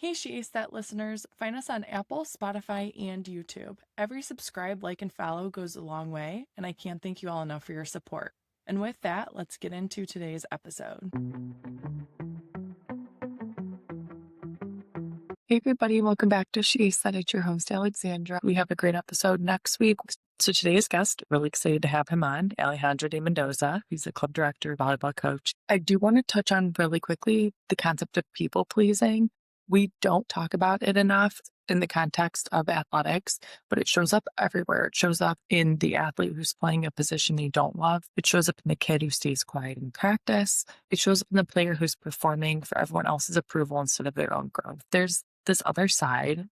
Hey, She Ace That listeners, find us on Apple, Spotify, and YouTube. Every subscribe, like, and follow goes a long way, and I can't thank you all enough for your support. And with that, let's get into today's episode. Hey, everybody, welcome back to She Ace That. It's your host, Alexandra. We have a great episode next week. So today's guest, really excited to have him on, Alejandro De Mendoza. He's a club director, volleyball coach. I do want to touch on really quickly the concept of people pleasing. We don't talk about it enough in the context of athletics, but it shows up everywhere. It shows up in the athlete who's playing a position they don't love. It shows up in the kid who stays quiet in practice. It shows up in the player who's performing for everyone else's approval instead of their own growth. There's this other side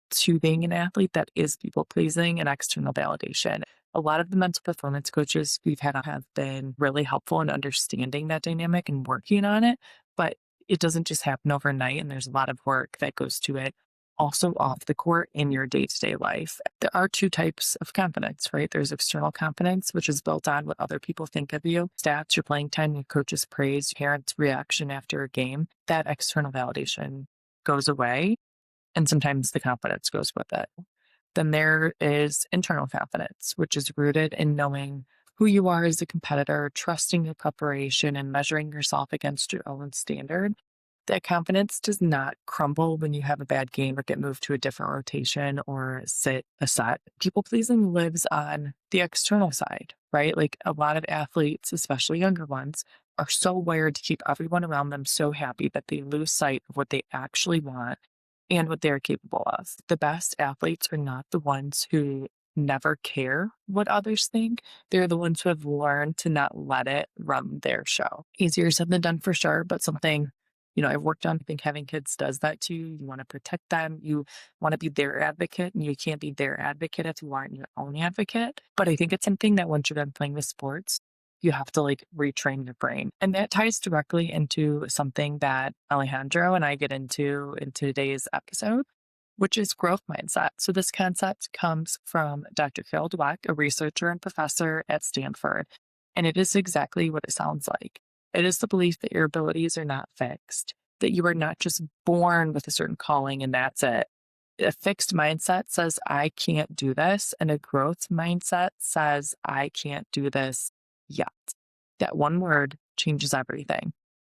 to being an athlete that is people pleasing and external validation. A lot of the mental performance coaches we've had have been really helpful in understanding that dynamic and working on it, but it doesn't just happen overnight, and there's a lot of work that goes to it also off the court in your day-to-day life. There are two types of confidence, right? There's external confidence, which is built on what other people think of you, stats, your playing time, your coach's praise, parents' reaction after a game. That external validation goes away, and sometimes the confidence goes with it. Then there is internal confidence, which is rooted in knowing who you are as a competitor, trusting your preparation, and measuring yourself against your own standard. That confidence does not crumble when you have a bad game or get moved to a different rotation or sit a set. People pleasing lives on the external side, right? Like a lot of athletes, especially younger ones, are so wired to keep everyone around them so happy that they lose sight of what they actually want and what they're capable of. The best athletes are not the ones who never care what others think. They're the ones who have learned to not let it run their show. Easier said than done for sure, but something, I've worked on. I think having kids does that too. You want to protect them. You want to be their advocate, and you can't be their advocate if you aren't your own advocate. But I think it's something that once you're done playing with sports, you have to retrain your brain. And that ties directly into something that Alejandro and I get into in today's episode, which is growth mindset. So this concept comes from Dr. Carol Dweck, a researcher and professor at Stanford. And it is exactly what it sounds like. It is the belief that your abilities are not fixed, that you are not just born with a certain calling and that's it. A fixed mindset says, I can't do this. And a growth mindset says, I can't do this yet. That one word changes everything.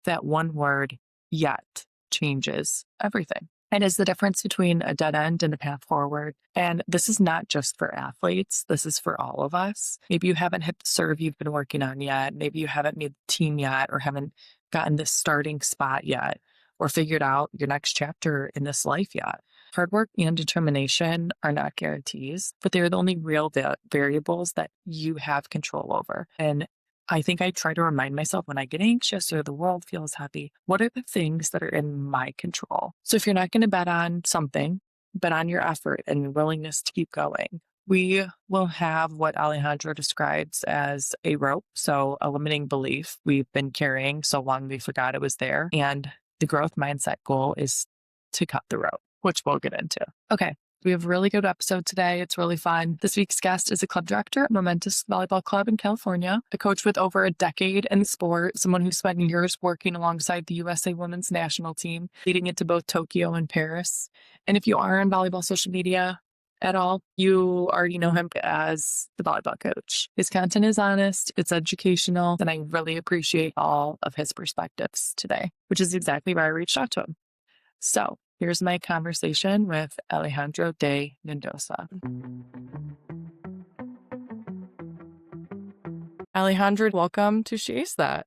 That one word, yet, changes everything. And is the difference between a dead end and a path forward. And this is not just for athletes. This is for all of us. Maybe you haven't hit the serve you've been working on yet. Maybe you haven't made the team yet or haven't gotten the starting spot yet or figured out your next chapter in this life yet. Hard work and determination are not guarantees, but they're the only real variables that you have control over. And I think I try to remind myself when I get anxious or the world feels heavy, what are the things that are in my control? So if you're not going to bet on something, bet on your effort and your willingness to keep going. We will have what Alejandro describes as a rope, so a limiting belief we've been carrying so long we forgot it was there. And the growth mindset goal is to cut the rope, which we'll get into. Okay. We have a really good episode today. It's really fun. This week's guest is a club director at Momentous Volleyball Club in California, a coach with over a decade in the sport, someone who spent years working alongside the USA women's national team, leading it to both Tokyo and Paris. And if you are on volleyball social media at all, you already know him as the volleyball coach. His content is honest, it's educational, and I really appreciate all of his perspectives today, which is exactly why I reached out to him. So here's my conversation with Alejandro De Mendoza. Alejandro, welcome to She Ace That.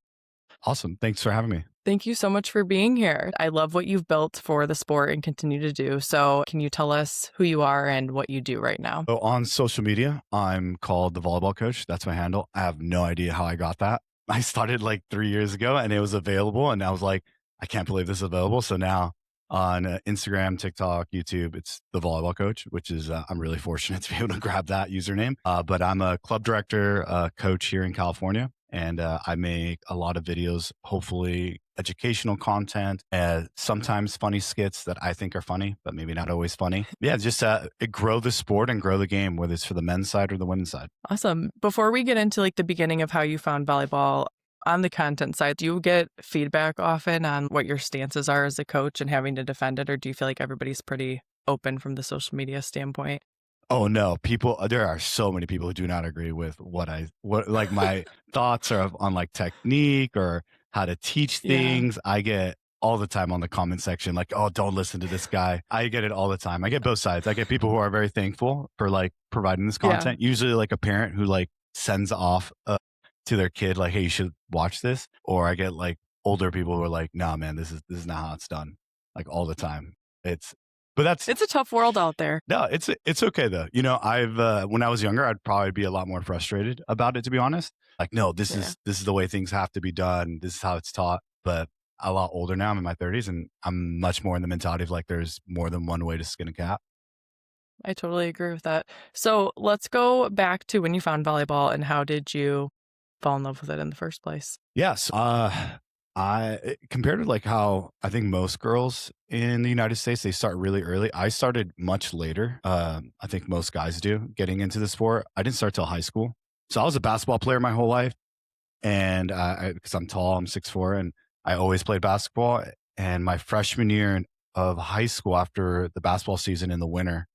Awesome. Thanks for having me. Thank you so much for being here. I love what you've built for the sport and continue to do. So can you tell us who you are and what you do right now? So on social media, I'm called the volleyball coach. That's my handle. I have no idea how I got that. I started 3 years ago and it was available. And I was like, I can't believe this is available. So now on Instagram, TikTok, YouTube, it's the volleyball coach, which is, I'm really fortunate to be able to grab that username. But I'm a club director, coach here in California. And I make a lot of videos, hopefully educational content, sometimes funny skits that I think are funny, but maybe not always funny. Yeah, just grow the sport and grow the game, whether it's for the men's side or the women's side. Awesome. Before we get into the beginning of how you found volleyball, On the content side, do you get feedback often on what your stances are as a coach and having to defend it, or do you feel like everybody's pretty open from the social media standpoint? Oh no, there are so many people who do not agree with what like my thoughts are on like technique or how to teach Yeah. things. I get all the time on the comment section, like, oh, don't listen to this guy. I get it all the time. I get both sides. I get people who are very thankful for like providing this Yeah. content. Usually like a parent who like sends off to their kid, like, hey, you should watch this. Or I get like older people who are like, nah, man, this is not how it's done. Like all the time. It's but that's It's a tough world out there. no, it's okay though. You know, I've when I was younger, I'd probably be a lot more frustrated about it, to be honest. Like, no, this Yeah. is this is the way things have to be done. This is how it's taught. But a lot older now, I'm in my 30s, and I'm much more in the mentality of like, there's more than one way to skin a cat. I totally agree with that. So let's go back to when you found volleyball and how did you fall in love with it in the first place? Yes, compared to like how I think most girls in the United States they start really early. I started much later. I think most guys do getting into the sport. I didn't start till high school, so I was a basketball player my whole life. And because I'm tall, I'm 6'4", and I always played basketball. And my freshman year of high school, after the basketball season in the winter,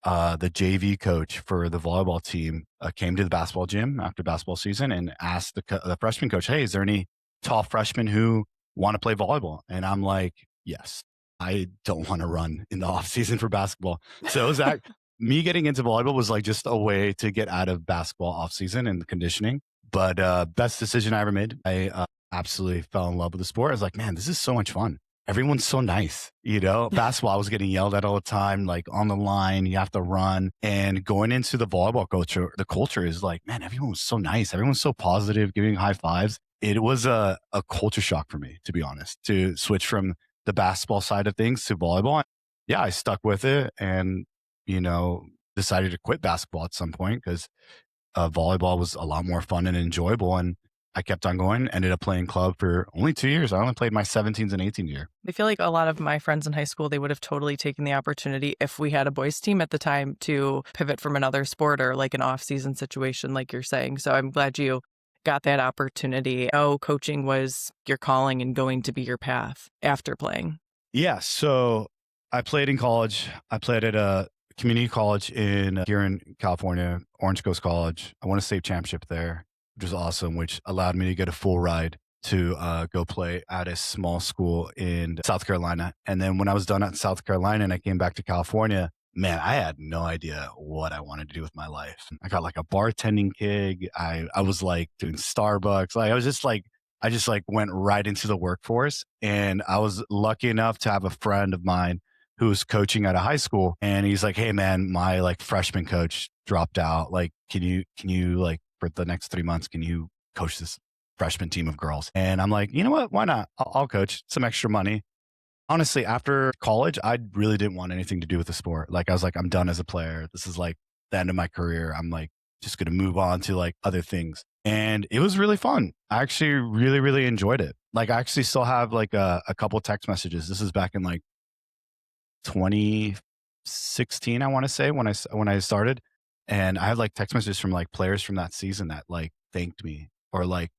the JV coach for the volleyball team came to the basketball gym after basketball season and asked the freshman coach, "Hey, is there any tall freshmen who want to play volleyball?" And I'm like, "Yes, I don't want to run in the off season for basketball." So it was that me getting into volleyball was like just a way to get out of basketball off season and conditioning. But best decision I ever made. I absolutely fell in love with the sport. I was like, man, this is so much fun. Everyone's so nice. You know, basketball, I was getting yelled at all the time, like on the line, you have to run. And going into the volleyball culture, the culture is like, man, everyone was so nice. Everyone's so positive, giving high fives. It was a culture shock for me, to be honest, to switch from the basketball side of things to volleyball. Yeah, I stuck with it and, you know, decided to quit basketball at some point because volleyball was a lot more fun and enjoyable. And I kept on going, ended up playing club for only 2 years. I only played my 17s and 18 year. I feel like a lot of my friends in high school, they would have totally taken the opportunity if we had a boys team at the time to pivot from another sport or like an off-season situation, like you're saying. So I'm glad you got that opportunity. Oh, coaching was your calling and going to be your path after playing. Yeah. So I played in college. I played at a community college here in California, Orange Coast College. I won a state championship there, which was awesome, which allowed me to get a full ride to go play at a small school in South Carolina. And then when I was done at South Carolina and I came back to California, man, I had no idea what I wanted to do with my life. I got like a bartending gig. I was like doing Starbucks. Like I just like went right into the workforce. And I was lucky enough to have a friend of mine who was coaching at a high school. And he's like, hey man, my like freshman coach dropped out. Like, can you like for the next 3 months, can you coach this freshman team of girls? And I'm like, you know what? Why not? I'll coach some extra money. Honestly, after college, I really didn't want anything to do with the sport. Like I was like, I'm done as a player. This is like the end of my career. I'm like just going to move on to like other things. And it was really fun. I actually really, really enjoyed it. Like I actually still have like a couple text messages. This is back in like 2016, I want to say when I started, and I had like text messages from like players from that season that like thanked me or like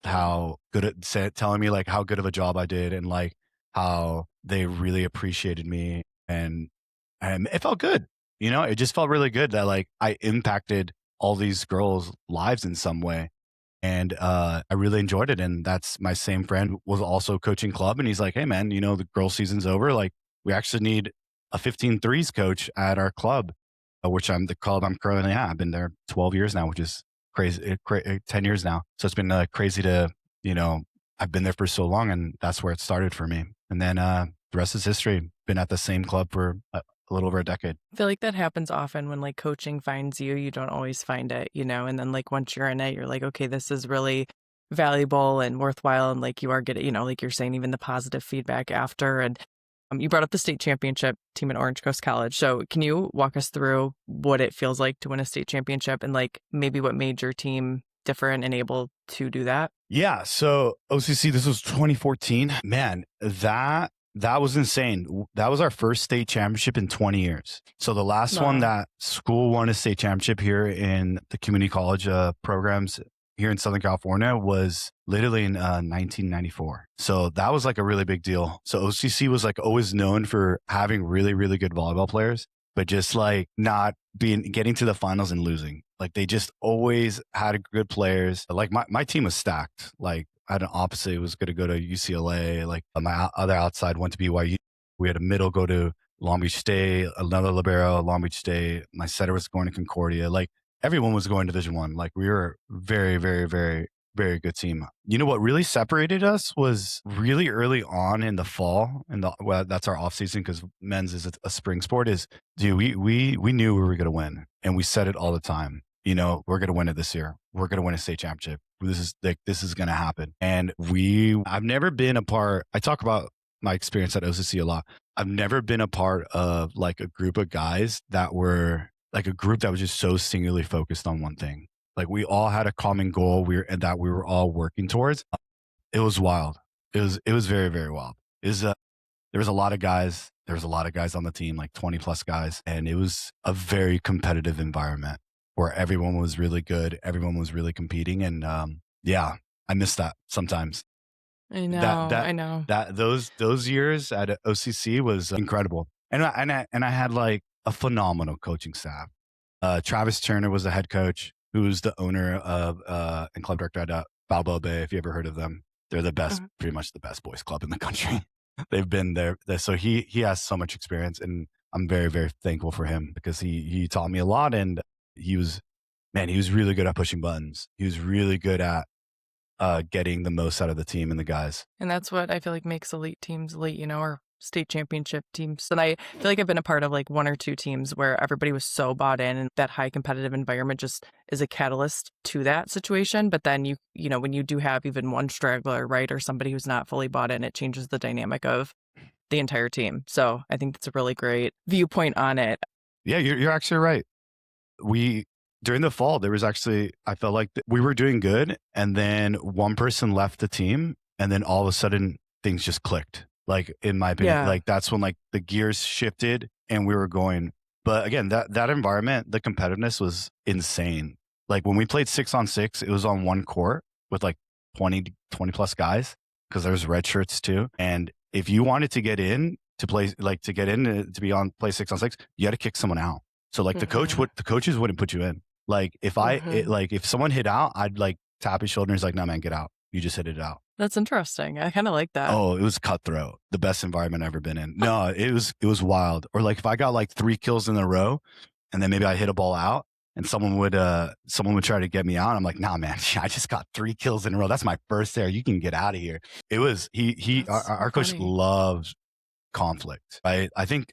how good telling me like how good of a job I did and like how they really appreciated me and it felt good. You know, it just felt really good that like I impacted all these girls' lives in some way. And I really enjoyed it. And that's my same friend was also coaching club. And he's like, hey, man, you know, the girl season's over. Like, we actually need a 15 threes coach at our club, which I'm the club I'm currently at. I've been there 12 years now, which is crazy, 10 years now. So it's been crazy to, you know, I've been there for so long and that's where it started for me. And then the rest is history. Been at the same club for a little over a decade. I feel like that happens often when like coaching finds you, you don't always find it, you know, and then like once you're in it, you're like, okay, this is really valuable and worthwhile. And like you are getting, you know, like you're saying, even the positive feedback after. And you brought up the state championship team at Orange Coast College. So can you walk us through what it feels like to win a state championship and like maybe what made your team different and able to do that? Yeah. So OCC, this was 2014. Man, that was insane. That was our first state championship in 20 years. So the last one Wow. that school won a state championship here in the community college programs here in Southern California was literally in 1994. So that was like a really big deal. So OCC was like always known for having really, really good volleyball players, but just like not getting to the finals and losing. Like they just always had good players. Like my team was stacked. Like I had an opposite, was going to go to UCLA. Like my other outside went to BYU. We had a middle go to Long Beach State, another libero, Long Beach State. My setter was going to Concordia. Like everyone was going to Division One. Like we were very, very, very, very good team. You know what really separated us was really early on in the fall, and that's our off season because men's is a spring sport. Is dude, we knew we were going to win, and we said it all the time. You know, we're going to win it this year. We're going to win a state championship. This is going to happen. And I've never been a part. I talk about my experience at OCC a lot. I've never been a part of like a group of guys that were like a group that was just so singularly focused on one thing. Like we all had a common goal and that we were all working towards. It was wild. It was very, very wild. There was a lot of guys. There was a lot of guys on the team, like 20 plus guys. And it was a very competitive environment where everyone was really good. Everyone was really competing. And yeah, I miss that sometimes. I know. That those years at OCC was incredible. And I had like a phenomenal coaching staff. Travis Turner was the head coach, who's the owner of and club director at Balboa Bay. If you ever heard of them, they're the best, pretty much the best boys club in the country. They've been there. So he has so much experience, and I'm very, very thankful for him because he taught me a lot, and he was really good at pushing buttons. He was really good at getting the most out of the team and the guys. And that's what I feel like makes elite teams elite, you know, or state championship teams. And I feel like I've been a part of like one or two teams where everybody was so bought in, and that high competitive environment just is a catalyst to that situation. But then you know, when you do have even one straggler, right, or somebody who's not fully bought in, it changes the dynamic of the entire team. So I think that's a really great viewpoint on it. Yeah, you're actually right. During the fall, there was actually, I felt like we were doing good, and then one person left the team, and then all of a sudden things just clicked. Like in my opinion, like that's when like the gears shifted and we were going. But again, that environment, the competitiveness was insane. Like when we played 6-on-6, it was on one court with like 20 plus guys because there's red shirts too. And if you wanted to get in to play, like to get in to be on play 6-on-6, you had to kick someone out. So like the coaches wouldn't put you in. Like if if someone hit out, I'd like tap his shoulder and he's like, no man, get out. You just hit it out. That's interesting. I kind of like that. Oh, it was cutthroat. The best environment I've ever been in. No, it was wild. Or like if I got like 3 kills in a row and then maybe I hit a ball out and someone would try to get me out. I'm like, nah, man, I just got 3 kills in a row. That's my first there. You can get out of here. It was, our coach loves conflict. Right? I think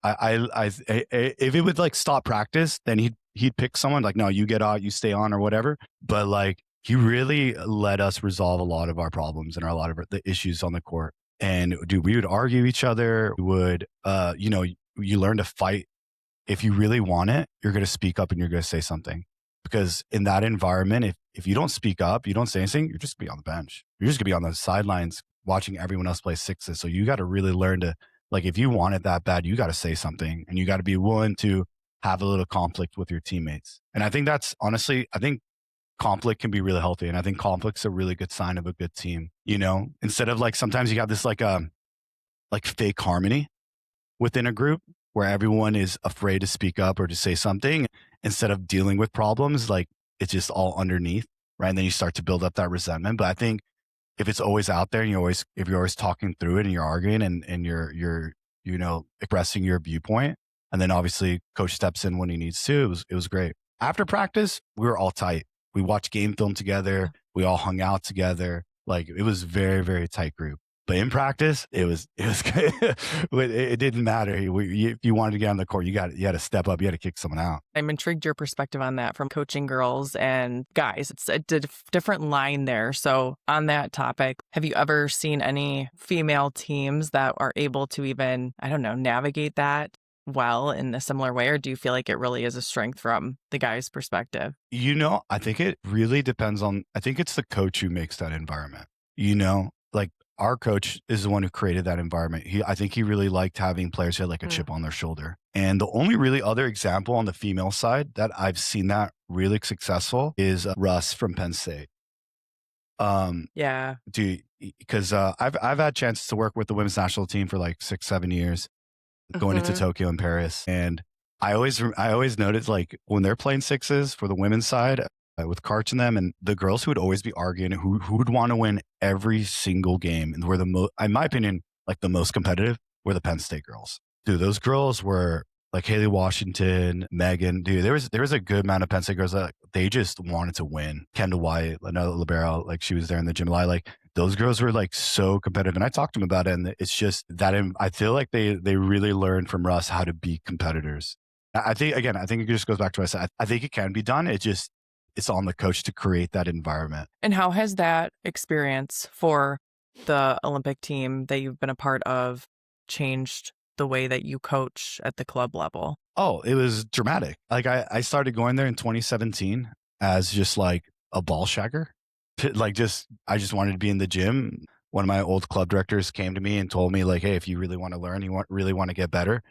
if it would like stop practice, then he'd pick someone like, no, you get out, you stay on or whatever. But like, he really let us resolve a lot of our problems and a lot of the issues on the court. And dude, we would argue each other. We would, you learn to fight. If you really want it, you're going to speak up and you're going to say something. Because in that environment, if you don't speak up, you don't say anything, you're just going to be on the bench. You're just going to be on the sidelines watching everyone else play sixes. So you got to really learn to, like, if you want it that bad, you got to say something and you got to be willing to have a little conflict with your teammates. And I think that's honestly, conflict can be really healthy. And I think conflict's a really good sign of a good team, you know, instead of like, sometimes you have this like fake harmony within a group where everyone is afraid to speak up or to say something instead of dealing with problems. Like it's just all underneath. Right. And then you start to build up that resentment. But I think if it's always out there and if you're always talking through it and you're arguing and you're, you know, expressing your viewpoint, and then obviously coach steps in when he needs to, it was great. After practice, we were all tight. We watched game film together. We all hung out together. Like it was very, very tight group. But in practice, it was it didn't matter. If you wanted to get on the court, you had to step up. You had to kick someone out. I'm intrigued your perspective on that from coaching girls and guys. It's a different line there. So on that topic, have you ever seen any female teams that are able to even, I don't know, navigate that well in a similar way? Or do you feel like it really is a strength from the guy's perspective? You know, I think it really depends I think it's the coach who makes that environment. You know, like our coach is the one who created that environment. I think he really liked having players who had like a chip on their shoulder. And the only really other example on the female side that I've seen that really successful is Russ from Penn State. Yeah. Because I've had chances to work with the women's national team for like 6-7 years, going into Mhm. Tokyo and Paris, and I always noticed like when they're playing sixes for the women's side with Karch and them, and the girls who would always be arguing who would want to win every single game and were the most, in my opinion, like the most competitive were the Penn State girls. Dude, those girls were like Haley Washington, Megan. Dude, there was a good amount of Penn State girls that they just wanted to win. Kendall White, another libero, like she was there in the gym. Like those girls were like so competitive, and I talked to them about it. And it's just that I feel like they really learned from Russ how to be competitors. I think it just goes back to what I said. I think it can be done. It's on the coach to create that environment. And how has that experience for the Olympic team that you've been a part of changed the way that you coach at the club level? Oh, it was dramatic. Like I started going there in 2017 as just like a ball shagger. I just wanted to be in the gym. One of my old club directors came to me and told me like, hey, if you really want to learn, really want to get better,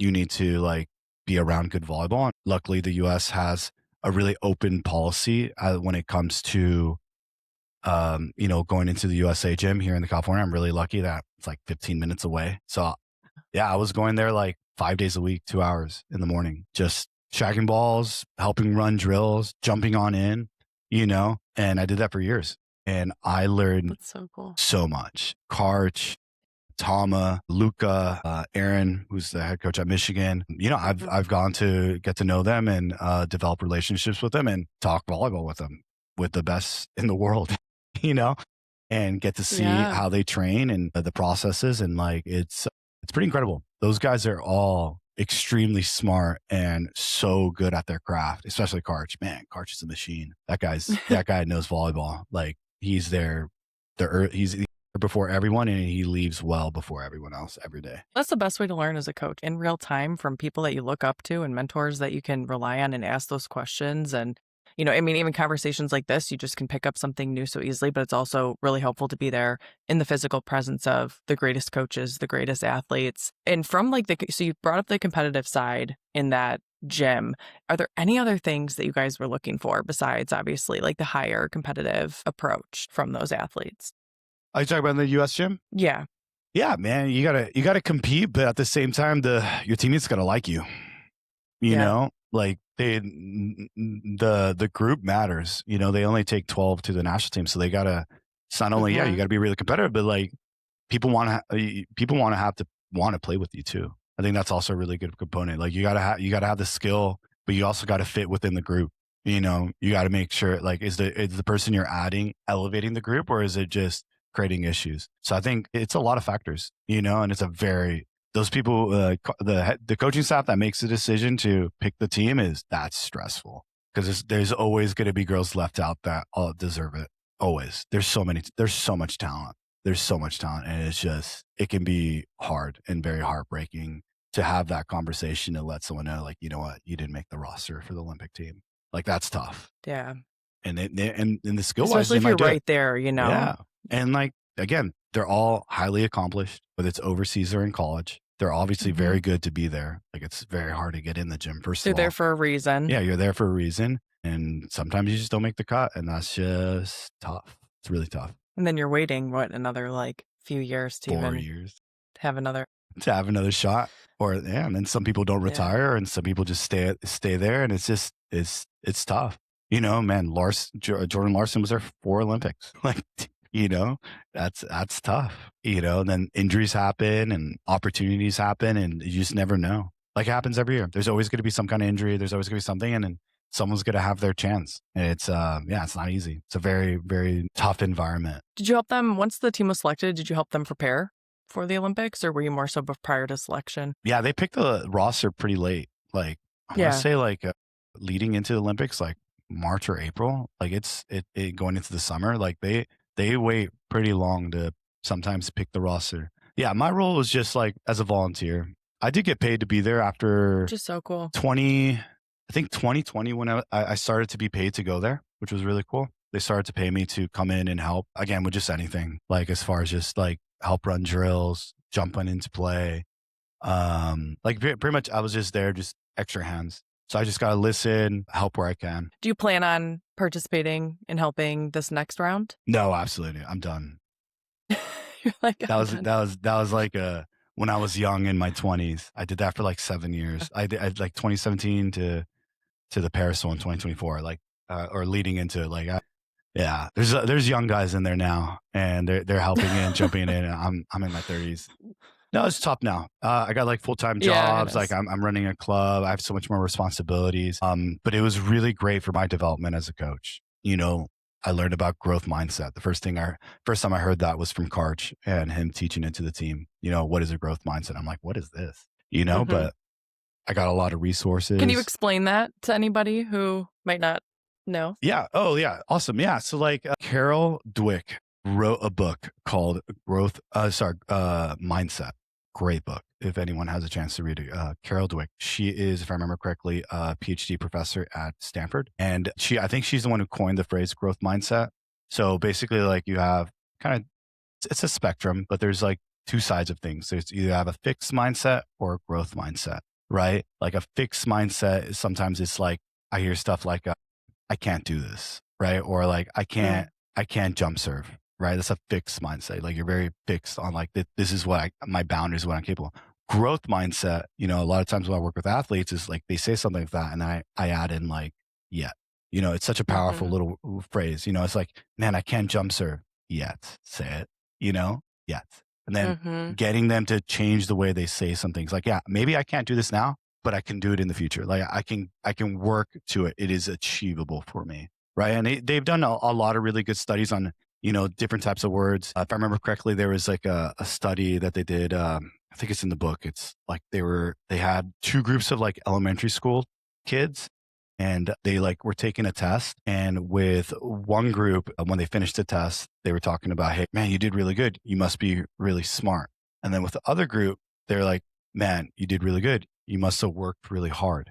you need to like be around good volleyball. And luckily, the U.S. has a really open policy when it comes to, going into the USA gym here in the California. I'm really lucky that it's like 15 minutes away. So yeah, I was going there like 5 days a week, 2 hours in the morning, just shagging balls, helping run drills, jumping on in, and I did that for years. And I learned That's so cool. so much. Karch, Tama, Luca, Aaron, who's the head coach at Michigan. I've gone to get to know them and develop relationships with them and talk volleyball with them, with the best in the world, and get to see how they train and the processes. And like, it's pretty incredible. Those guys are all extremely smart and so good at their craft, especially Karch. Man, Karch is a machine. That guy knows volleyball. Like he's there he's before everyone, and he leaves well before everyone else every day. That's the best way to learn as a coach, in real time from people that you look up to and mentors that you can rely on and ask those questions. And, even conversations like this, you just can pick up something new so easily, but it's also really helpful to be there in the physical presence of the greatest coaches, the greatest athletes. And from so you brought up the competitive side in that gym. Are there any other things that you guys were looking for besides obviously like the higher competitive approach from those athletes? Are you talking about in the U.S. gym? Yeah. Yeah, man, you gotta compete, but at the same time, your teammates gotta like you. Like the group matters. They only take 12 to the national team, so they gotta. It's not only you gotta be really competitive, but like people want to play with you too. I think that's also a really good component. Like you gotta have the skill, but you also gotta fit within the group. You gotta make sure like is the person you're adding elevating the group, or is it just creating issues? So I think it's a lot of factors, and it's those people, the coaching staff that makes the decision to pick the team that's stressful because there's always going to be girls left out that deserve it. Always. There's so much talent. And it can be hard and very heartbreaking to have that conversation and let someone know, like, you know what, you didn't make the roster for the Olympic team. Like that's tough. Yeah. And the skill wise, especially if you're right there, Yeah. And like, again, they're all highly accomplished, whether it's overseas or in college. They're obviously very good to be there. Like it's very hard to get in the gym. They're there for a reason. Yeah, you're there for a reason. And sometimes you just don't make the cut. And that's just tough. It's really tough. And then you're waiting, another like few years to 4 years. have another shot. And then some people don't retire and some people just stay there. And it's just, it's tough. Man, Jordan Larson was there for 4 Olympics. Like, that's tough, and then injuries happen and opportunities happen and you just never know. Like it happens every year. There's always going to be some kind of injury. There's always going to be something, and then someone's going to have their chance. And it's not easy. It's a very, very tough environment. Did you help them once the team was selected? Did you help them prepare for the Olympics, or were you more so prior to selection? Yeah, they picked the roster pretty late. Like I want to say like leading into the Olympics, like March or April. Like it's going into the summer. Like they wait pretty long to sometimes pick the roster. Yeah, my role was just like as a volunteer. I did get paid to be there after just so cool. 2020 when I started to be paid to go there, which was really cool. They started to pay me to come in and help again with just anything, like as far as just like help run drills, jumping into play. Like pretty much I was just there, just extra hands. So I just got to listen, help where I can. Do you plan on participating and helping this next round? No, absolutely. I'm done. You're like, That I'm was done. that was like when I was young in my 20s. I did that for like 7 years. I like 2017 to the Paris one, 2024, like or leading into like yeah. There's young guys in there now, and they're helping in, jumping in. And I'm in my 30s. No, it's tough now. I got like full-time Yeah, it jobs. Like is. I'm running a club. I have so much more responsibilities. But it was really great for my development as a coach. You know, I learned about growth mindset. The first time I heard that was from Karch and him teaching it to the team. You know, what is a growth mindset? I'm like, what is this? You know, Mhm. but I got a lot of Can you resources. explain that to anybody who might not know? Yeah. Oh, yeah. Awesome. Yeah. So like Carol Dweck wrote a book called Mindset. Great book. If anyone has a chance to read it, Carol Dweck. She is, if I remember correctly, a PhD professor at Stanford, and I think she's the one who coined the phrase growth mindset. So basically, like you have kind of, it's a spectrum, but there's like two sides of things. There's either have a fixed mindset or a growth mindset, right? Like a fixed mindset is sometimes it's like I hear stuff like I can't do this, right? Or like Mm. I can't jump serve, right? That's a fixed mindset. Like you're very fixed on like this is what my boundaries, what I'm capable of. Growth mindset, you know, a lot of times when I work with athletes is like they say something like that, and then I add in like yet. You know, it's such a powerful Mhm. little phrase. You know, it's like, man, I can't jump serve yet. Say it, you know, yet. And then Mhm. getting them to change the way they say some things. Like, yeah, maybe I can't do this now, but I can do it in the future. Like I can work to it. It is achievable for me. Right. And they've done a lot of really good studies on, you know, different types of words. If I remember correctly, there was like a study that they did. I think it's in the book. It's like they had two groups of like elementary school kids, and they like were taking a test. And with one group, when they finished the test, they were talking about, hey, man, you did really good. You must be really smart. And then with the other group, they're like, man, you did really good. You must have worked really hard.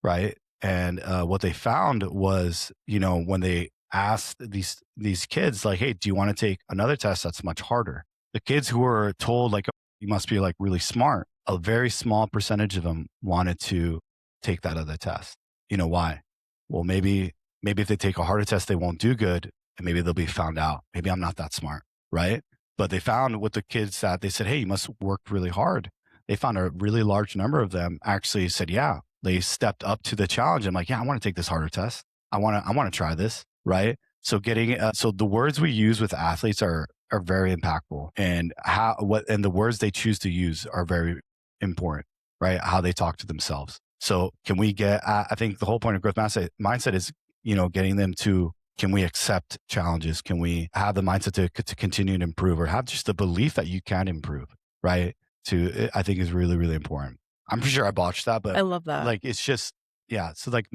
Right. And what they found was, you know, when they asked these kids, like, hey, do you want to take another test that's much harder? The kids who were told, like, "Oh, you must be like really smart, a very small percentage of them wanted to take that other test. You know why? Well, maybe if they take a harder test, they won't do good, and maybe they'll be found out. Maybe I'm not that smart, right? But they found with the kids that they said, hey, you must work really hard. They found a really large number of them actually said, yeah, they stepped up to the challenge. I'm like, yeah, I want to take this harder test. I want to try this, right? So so the words we use with athletes are very impactful, and the words they choose to use are very important, right? How they talk to themselves. So can we get? I think the whole point of growth mindset is, you know, getting them to, can we accept challenges? Can we have the mindset to continue to improve, or have just the belief that you can improve, right? I think is really, really important. I'm pretty sure I botched that, I but love that. like, it's just, yeah. So like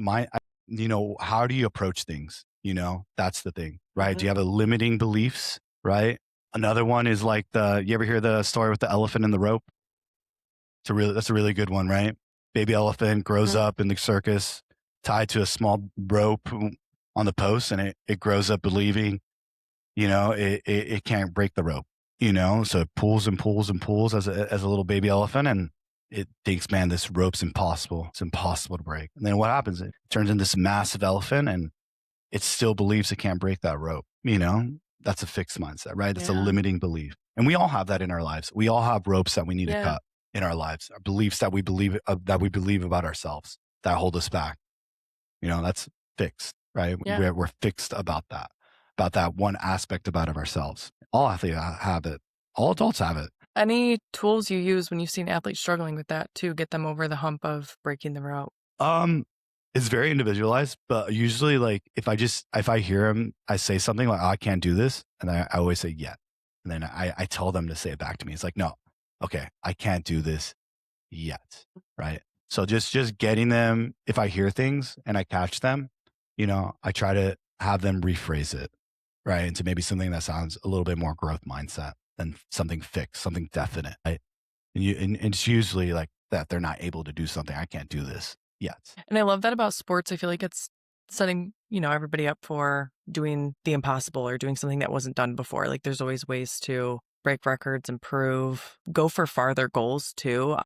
you know, how do you approach things? You know, that's the thing, right? Do you Mhm. have a limiting beliefs, right? Another one is like you ever hear the story with the elephant and the rope? That's a really good one, right? Baby elephant grows Mhm. up in the circus tied to a small rope on the post, and it grows up believing, you know, it can't break the rope, you know, so it pulls and pulls and pulls as a little baby elephant, and it thinks, man, this rope's impossible. It's impossible to break. And then what happens? It turns into this massive elephant, and it still believes it can't break that rope. You know, that's a fixed mindset, right? That's a Yeah. limiting belief. And we all have that in our lives. We all have ropes that we need to Yeah. cut in our lives, our beliefs that we believe about ourselves that hold us back. You know, that's fixed, right? Yeah. We're fixed about that one aspect about of ourselves. All athletes have it. All adults have it. Any tools you use when you've seen athletes struggling with that to get them over the hump of breaking the rope? Um, it's very individualized, but usually, like if I hear him, I say something like, oh, "I can't do this," and I always say, "Yeah," and then I tell them to say it back to me. It's like, no, okay, I can't do this yet, right? So just getting them. If I hear things and I catch them, you know, I try to have them rephrase it, right, into maybe something that sounds a little bit more growth mindset than something fixed, something definite, right? And it's usually like that they're not able to do something. I can't do this yet. And I love that about sports. I feel like it's setting, everybody up for doing the impossible or doing something that wasn't done before. Like there's always ways to break records, improve, go for farther goals too.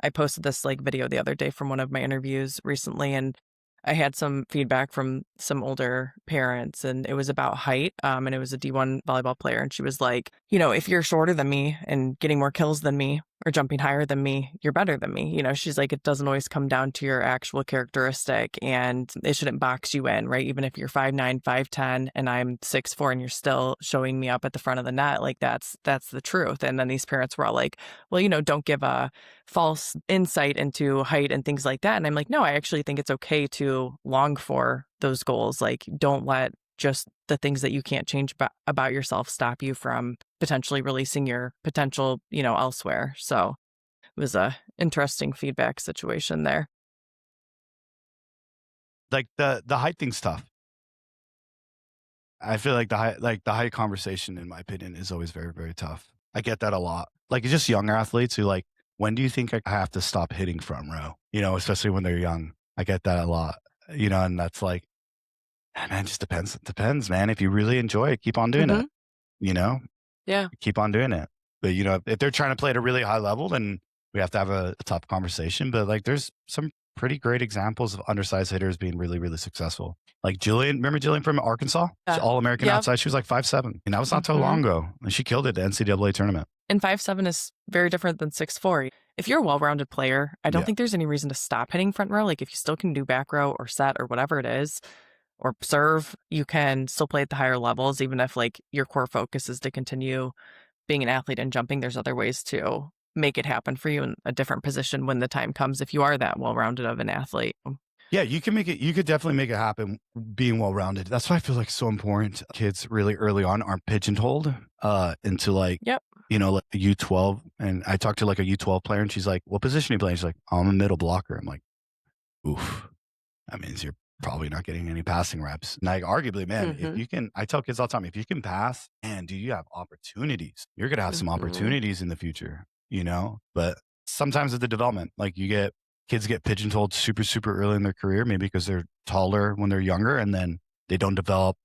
I posted this like video the other day from one of my interviews recently, and I had some feedback from some older parents, and it was about height. And it was a D1 volleyball player, and she was like, if you're shorter than me and getting more kills than me or jumping higher than me, you're better than me. She's like, it doesn't always come down to your actual characteristic, and it shouldn't box you in, right? Even if you're 5'9", 5'10", and I'm 6'4", and you're still showing me up at the front of the net, like that's the truth. And then these parents were all like, well, don't give a false insight into height and things like that. And I'm like, no, I actually think it's okay to long for those goals. Like, don't let just the things that you can't change about yourself stop you from potentially releasing your potential, elsewhere. So it was a interesting feedback situation there. Like the height thing's tough. I feel like the height conversation, in my opinion, is always very, very tough. I get that a lot. Like, it's just younger athletes who like, when do you think I have to stop hitting front row? Especially when they're young. I get that a lot. And that's like, man, it just depends. It depends, man. If you really enjoy it, keep on doing it. Yeah. Keep on doing it. But if they're trying to play at a really high level, then we have to have a tough conversation. But like, there's some pretty great examples of undersized hitters being really, really successful. Like Jillian, remember Jillian from Arkansas? She's All-American outside. She was like 5'7", and that was not so long ago. And she killed it at the NCAA tournament. And 5'7" is very different than 6'4". If you're a well-rounded player, I don't think there's any reason to stop hitting front row. Like, if you still can do back row or set or whatever it is, or serve, you can still play at the higher levels, even if like your core focus is to continue being an athlete and jumping. There's other ways to make it happen for you in a different position when the time comes, if you are that well-rounded of an athlete. Yeah, you can make it. You could definitely make it happen being well-rounded. That's why I feel like so important. Kids really early on aren't pigeonholed into like, like a U12. And I talked to like a U12 player, and she's like, what position are you playing? She's like, I'm a middle blocker. I'm like, oof, that means you're probably not getting any passing reps. And like, arguably, man, if you can, I tell kids all the time, if you can pass, and do you have opportunities? You're going to have some opportunities in the future, but sometimes with the development, like kids get pigeonholed super, super early in their career, maybe because they're taller when they're younger, and then they don't develop,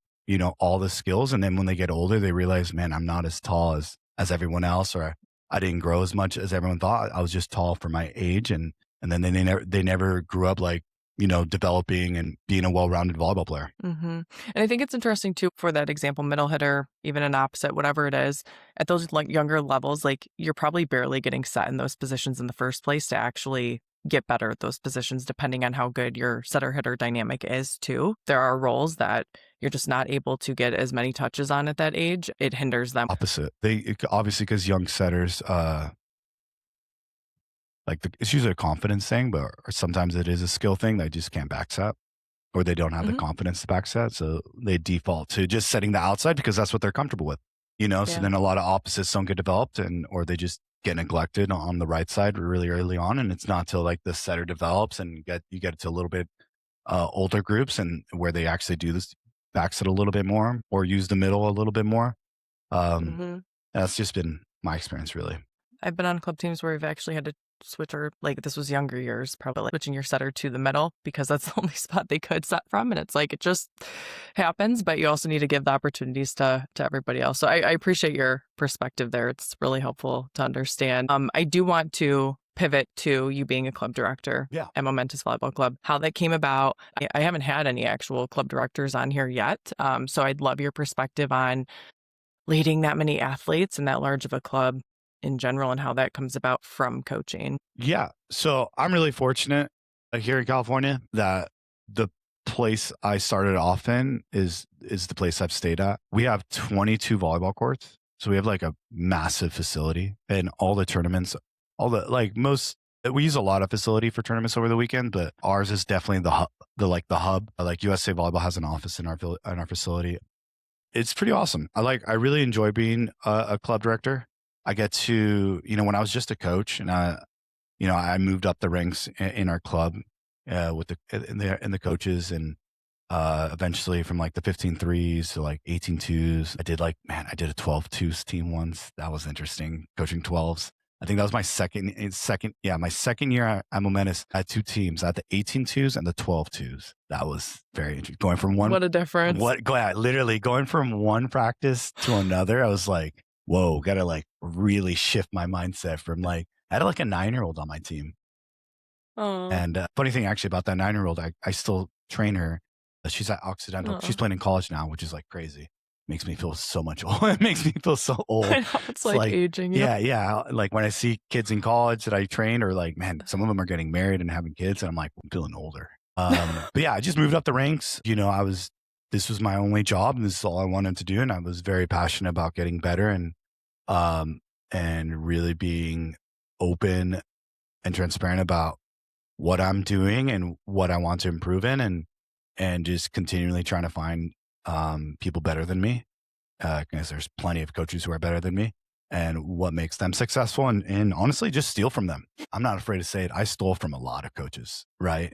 all the skills. And then when they get older, they realize, man, I'm not as tall as everyone else, or I didn't grow as much as everyone thought. I was just tall for my age. And then they never grew up like, developing and being a well-rounded volleyball player. And I think it's interesting too, for that example, middle hitter, even an opposite, whatever it is, at those like younger levels, like you're probably barely getting set in those positions in the first place to actually get better at those positions, depending on how good your setter hitter dynamic is too. There are roles that you're just not able to get as many touches on at that age. It hinders them. Opposite. Obviously, because young setters, it's usually a confidence thing, but or sometimes it is a skill thing. They just can't back set, or they don't have the confidence to back set. So they default to just setting the outside because that's what they're comfortable with, So then a lot of opposites don't get developed, or they just get neglected on the right side really early on. And it's not till like the setter develops and you get to a little bit older groups, and where they actually do this back set a little bit more or use the middle a little bit more. That's just been my experience, really. I've been on club teams where we've actually had to switch this was younger years, probably like switching your setter to the middle because that's the only spot they could set from. And it's like, it just happens, but you also need to give the opportunities to everybody else. So I appreciate your perspective there. It's really helpful to understand. I do want to pivot to you being a club director at Momentous Volleyball Club, how that came about. I haven't had any actual club directors on here yet. So I'd love your perspective on leading that many athletes and that large of a club in general, and how that comes about from coaching. Yeah. So I'm really fortunate here in California that the place I started off in is the place I've stayed at. We have 22 volleyball courts. So we have like a massive facility, and all the tournaments, we use a lot of facility for tournaments over the weekend, but ours is definitely the hub. Like USA Volleyball has an office in our facility. It's pretty awesome. I really enjoy being a club director. I get to, when I was just a coach, and I moved up the ranks in our club with the coaches, and eventually from like the 15-3s to like 18-2s. I did a 12-2s team once. That was interesting, coaching 12s. I think that was my second year at Momentous. I had two teams. I had the 18-2s and the 12-2s. That was very interesting. Going from one. What a difference. Literally going from one practice to another. I was like, whoa, gotta like really shift my mindset from like I had like a 9-year-old on my team. Oh. And funny thing actually about that 9-year-old, I still train her. She's at Occidental. She's playing in college now, which is like crazy. Makes me feel so much old. It makes me feel so old. I know, it's like aging. Yeah. Like when I see kids in college that I train, or like, man, some of them are getting married and having kids, and I'm like, I'm feeling older. But yeah, I just moved up the ranks. You know, this was my only job, and this is all I wanted to do. And I was very passionate about getting better and really being open and transparent about what I'm doing and what I want to improve in, and just continually trying to find people better than me, because there's plenty of coaches who are better than me, and what makes them successful, and honestly just steal from them. I'm not afraid to say it. I stole from a lot of coaches, right?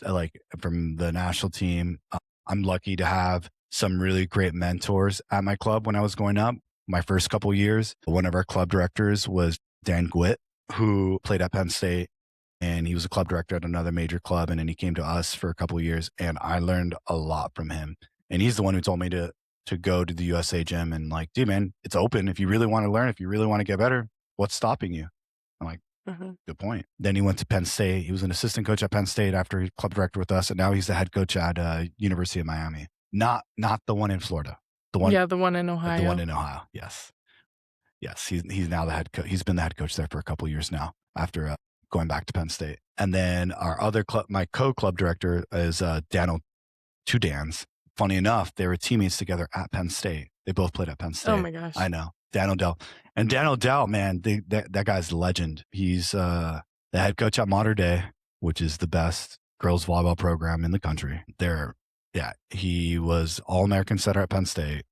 Like from the national team. I'm lucky to have some really great mentors at my club when I was going up. My first couple years, one of our club directors was Dan Gwitt, who played at Penn State, and he was a club director at another major club. And then he came to us for a couple of years, and I learned a lot from him. And he's the one who told me to go to the USA gym and like, dude, man, it's open. If you really want to learn, if you really want to get better, what's stopping you? I'm like, good point. Then he went to Penn State. He was an assistant coach at Penn State after he club director with us. And now he's the head coach at University of Miami. Not the one in Florida. The one in Ohio. The one in Ohio. Yes. He's now the head coach. He's been the head coach there for a couple of years now after going back to Penn State. And then our other club, my co-club director is two Dans. Funny enough, they were teammates together at Penn State. They both played at Penn State. Oh my gosh. I know. Dan O'Dell. And Dan O'Dell, man, that guy's a legend. He's the head coach at Mater Dei, which is the best girls volleyball program in the country. He was All-American setter at Penn State.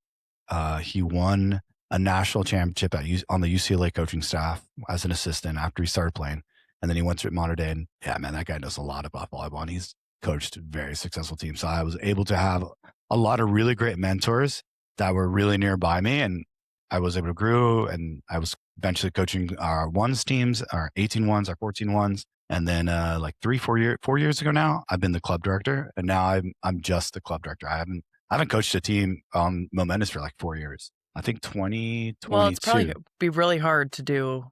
He won a national championship on the UCLA coaching staff as an assistant after he started playing. And then he went to Mater Dei, and yeah, man, that guy knows a lot about volleyball, and he's coached very successful teams. So I was able to have a lot of really great mentors that were really nearby me, and I was able to grow, and I was eventually coaching our ones teams, our 18 ones, our 14 ones. And then like 4 years ago now, I've been the club director, and now I'm just the club director. I haven't coached a team on Momentous for like 4 years. I think 2022. Well, it's probably be really hard to do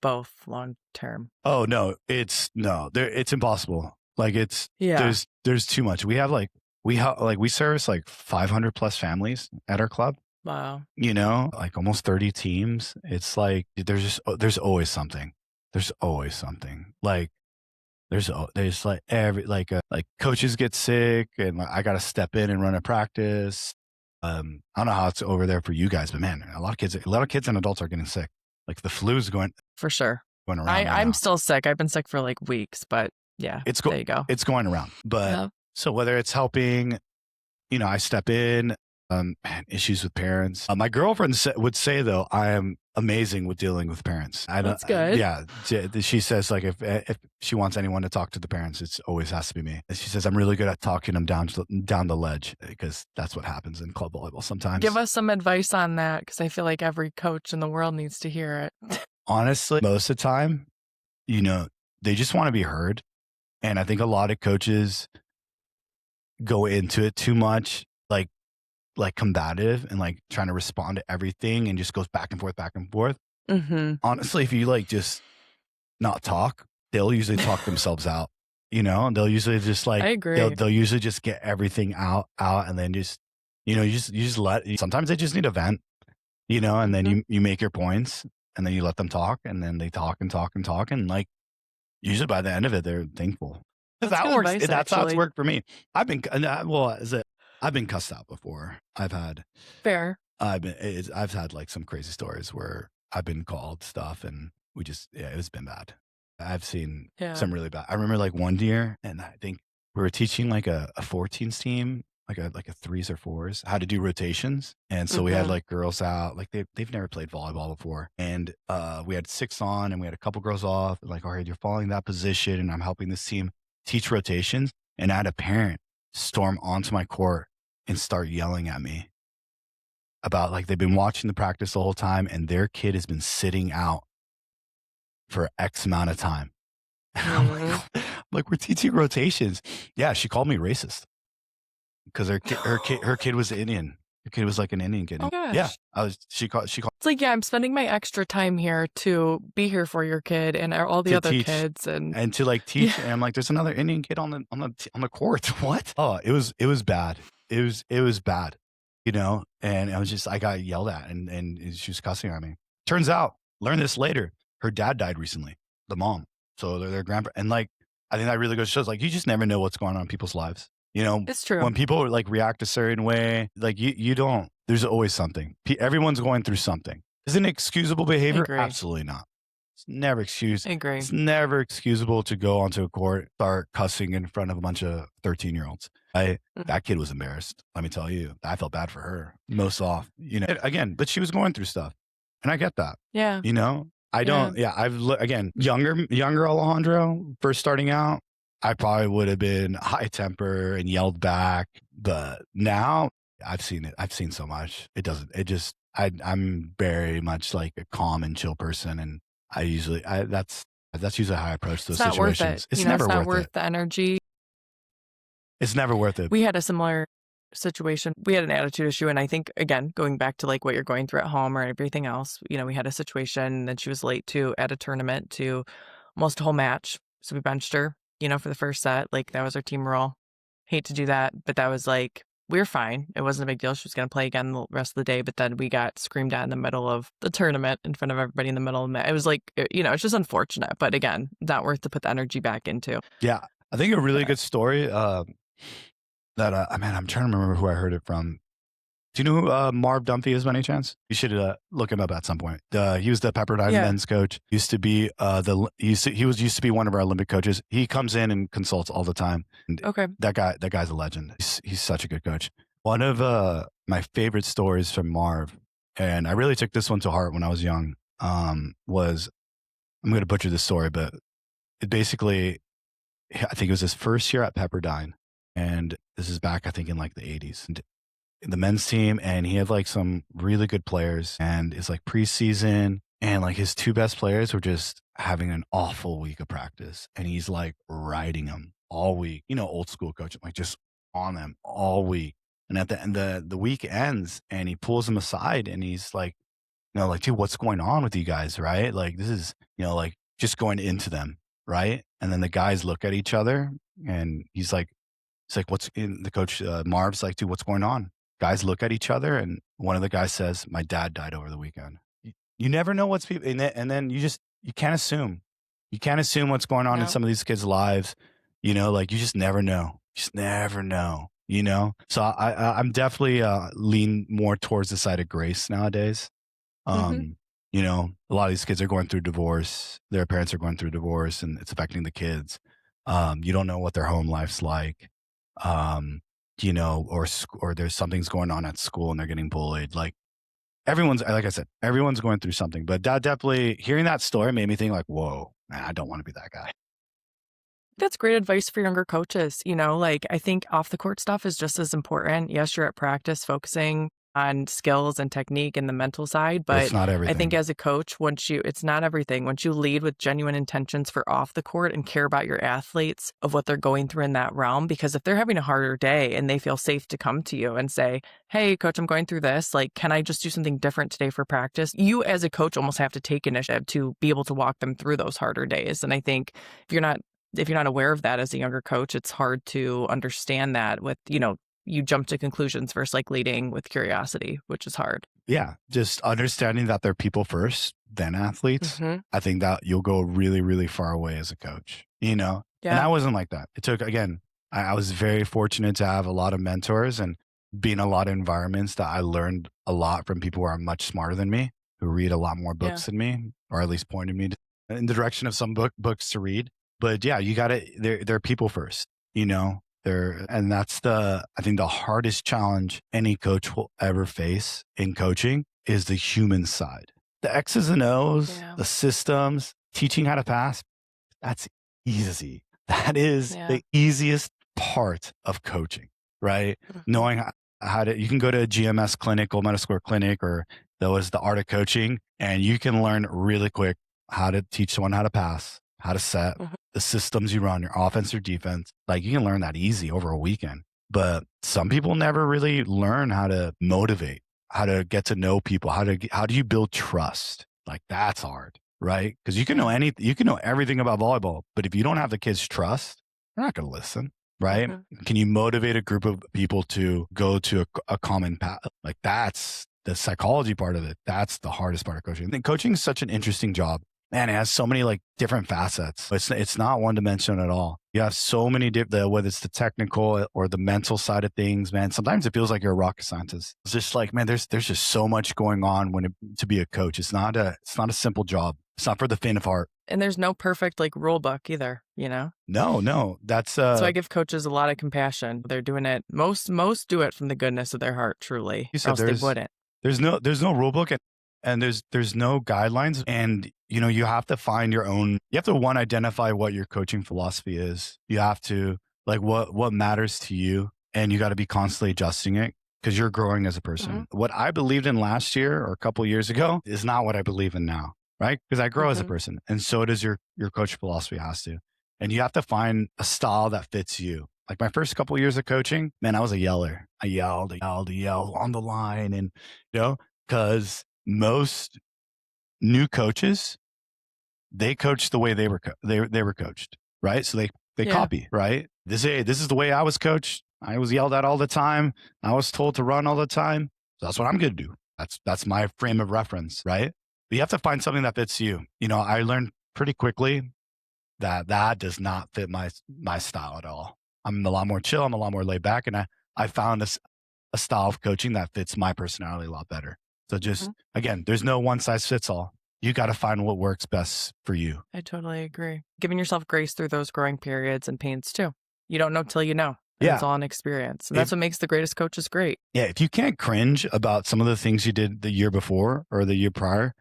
both long term. Oh no, it's impossible. Like there's too much. We service like 500 plus families at our club. Wow. You know, like almost 30 teams. It's like there's always something. There's always something. Like there's like like coaches get sick, and like, I got to step in and run a practice. I don't know how it's over there for you guys, but man, a lot of kids and adults are getting sick. Like the flu's going for sure. Going around. I'm still sick. I've been sick for like weeks, but yeah, there you go. It's going around. But so whether it's helping, you know, I step in. Issues with parents. My girlfriend would say though, I am amazing with dealing with parents. That's good. Yeah, she says like if she wants anyone to talk to the parents, it always has to be me. And she says I'm really good at talking them down the ledge, because that's what happens in club volleyball sometimes. Give us some advice on that, because I feel like every coach in the world needs to hear it. Honestly, most of the time, you know, they just want to be heard, and I think a lot of coaches go into it too much, like combative and like trying to respond to everything, and just goes back and forth. Mm-hmm. Honestly, if you like just not talk, they'll usually talk themselves out, you know, and they'll usually just like, I agree. They'll usually just get everything out. And then just, you know, you just sometimes they just need a vent, you know, and then you make your points, and then you let them talk, and then they talk. And like, usually by the end of it, they're thankful. That works. Advice, that's how it's worked for me. I've been cussed out before. I've had like some crazy stories where I've been called stuff, and it's been bad. I've seen some really bad. I remember like one year, and I think we were teaching like a 14s team, like a threes or fours, how to do rotations. And so we had like girls out, like they've never played volleyball before. And we had 6 on, and we had a couple girls off, like, all right, you're following that position, and I'm helping this team teach rotations. And I had a parent storm onto my court and start yelling at me about like they've been watching the practice the whole time, and their kid has been sitting out for X amount of time. And I'm like, we're teaching rotations. Yeah, she called me racist because her kid was Indian. The kid was like an Indian kid. Oh Yeah, gosh. she called It's like, yeah, I'm spending my extra time here to be here for your kid and all the to other teach kids and and to like yeah. teach. And I'm like, there's another Indian kid on the court. What? Oh, it was bad. It was bad, you know. And I got yelled at, and she was cussing at me. Turns out, learn this later. Her dad died recently, the mom. So their grandpa, and like, I think that really goes shows like you just never know what's going on in people's lives. You know, It's true. when people like react a certain way, like you don't. There's always something. Everyone's going through something. Is it excusable I behavior? agree. Absolutely not. It's never excused. I agree. It's never excusable to go onto a court, start cussing in front of a bunch of 13-year-olds. That kid was embarrassed. Let me tell you, I felt bad for her most off, you know, again, but she was going through stuff and I get that, Yeah. you know, I don't, yeah, again, younger Alejandro first starting out, I probably would have been high temper and yelled back, but now I've seen it. I've seen so much. I'm very much like a calm and chill person. And that's usually how I approach those It's not worth situations. it. It's You know, never it's not worth worth it. the energy. It's never worth it. We had a similar situation. We had an attitude issue. And I think, again, going back to like what you're going through at home or everything else, you know, we had a situation that she was late to at a tournament to almost a whole match. So we benched her, you know, for the first set. Like that was our team rule. Hate to do that. But that was like, we were fine. It wasn't a big deal. She was going to play again the rest of the day. But then we got screamed at in the middle of the tournament in front of everybody in the middle of it. It was like, you know, it's just unfortunate. But again, not worth to put the energy back into. Yeah. I think a really good story that, man, I'm trying to remember who I heard it from. Do you know who Marv Dunphy is by any chance? You should look him up at some point. He was the Pepperdine men's coach. Used to be used to be one of our Olympic coaches. He comes in and consults all the time. And Okay. that guy's a legend. He's such a good coach. One of my favorite stories from Marv, and I really took this one to heart when I was young, was, I'm going to butcher this story, but it basically, I think it was his first year at Pepperdine. And this is back, I think, in like the 80s. And the men's team, and he had like some really good players, and it's like preseason, and like his two best players were just having an awful week of practice, and he's like riding them all week, you know, old school coaching, like just on them all week. And at the end, the week ends, and he pulls them aside, and he's like, you know, like, dude, what's going on with you guys, right? Like, this is, you know, like just going into them, right? And then the guys look at each other, and he's like, what's in the coach? Marv's like, dude, what's going on? Guys look at each other, and one of the guys says, my dad died over the weekend. You never know what's people, and then you can't assume. You can't assume what's going on in some of these kids' lives. You know, like you just never know. Just never know, you know? So I'm definitely lean more towards the side of grace nowadays. You know, a lot of these kids are going through divorce. Their parents are going through divorce, and it's affecting the kids. You don't know what their home life's like. You know, or there's something's going on at school and they're getting bullied. Like like I said, everyone's going through something. But that definitely, hearing that story made me think like, whoa, man, I don't want to be that guy. That's great advice for younger coaches. You know, like I think off the court stuff is just as important. Yes, you're at practice focusing on skills and technique and the mental side, but it's not everything. I think as a coach, it's not everything. Once you lead with genuine intentions for off the court and care about your athletes of what they're going through in that realm, because if they're having a harder day and they feel safe to come to you and say, hey, coach, I'm going through this, like, can I just do something different today for practice? You as a coach almost have to take initiative to be able to walk them through those harder days. And I think if you're not aware of that as a younger coach, it's hard to understand that with, you know, you jump to conclusions versus like leading with curiosity, which is hard. Yeah. Just understanding that they're people first, then athletes. I think that you'll go really, really far away as a coach, you know? Yeah. And I wasn't like that. It took, again, I was very fortunate to have a lot of mentors and be in a lot of environments that I learned a lot from people who are much smarter than me, who read a lot more books than me, or at least pointed me in the direction of some books to read. But yeah, you got to, they're people first, you know? And that's I think the hardest challenge any coach will ever face in coaching is the human side. The X's and O's, the systems, teaching how to pass, that's easy. That is the easiest part of coaching, right? Knowing how to, you can go to a GMS clinic, gold medal score clinic, or there was the art of coaching, and you can learn really quick how to teach someone how to pass, how to set, the systems you run, your offense or defense. Like you can learn that easy over a weekend. But some people never really learn how to motivate, how to get to know people, how do you build trust? Like that's hard, right? Because you can know you can know everything about volleyball, but if you don't have the kids' trust, they're not going to listen, right? Can you motivate a group of people to go to a common path? Like that's the psychology part of it. That's the hardest part of coaching. I think coaching is such an interesting job. Man, it has so many like different facets. It's not one dimensional at all. You have so many whether it's the technical or the mental side of things, man. Sometimes it feels like you're a rocket scientist. It's just like, man, there's just so much going on to be a coach. It's not a simple job. It's not for the faint of heart. And there's no perfect like rule book either, you know? No. That's so I give coaches a lot of compassion. They're doing it. Most do it from the goodness of their heart, truly. You said else they wouldn't. There's no rule book and there's no guidelines. And you know, you have to find your own, you have to identify what your coaching philosophy is. You have to like what matters to you, and you got to be constantly adjusting it because you're growing as a person. What I believed in last year or a couple of years ago is not what I believe in now, right? Because I grow as a person, and so does your coach philosophy has to. And you have to find a style that fits you. Like my first couple of years of coaching, man, I was a yeller. I yelled on the line, and you know, because most new coaches, they coach the way they were they were coached, right? So they copy, right? This is the way I was coached. I was yelled at all the time. I was told to run all the time. So that's what I'm going to do. That's my frame of reference, right? But you have to find something that fits you. You know, I learned pretty quickly that does not fit my style at all. I'm a lot more chill. I'm a lot more laid back, and I found a style of coaching that fits my personality a lot better. So just again, there's no one size fits all. You got to find what works best for you. I totally agree. Giving yourself grace through those growing periods and pains too. You don't know till you know. Yeah. It's all an experience. And that's what makes the greatest coaches great. Yeah. If you can't cringe about some of the things you did the year before or the year prior,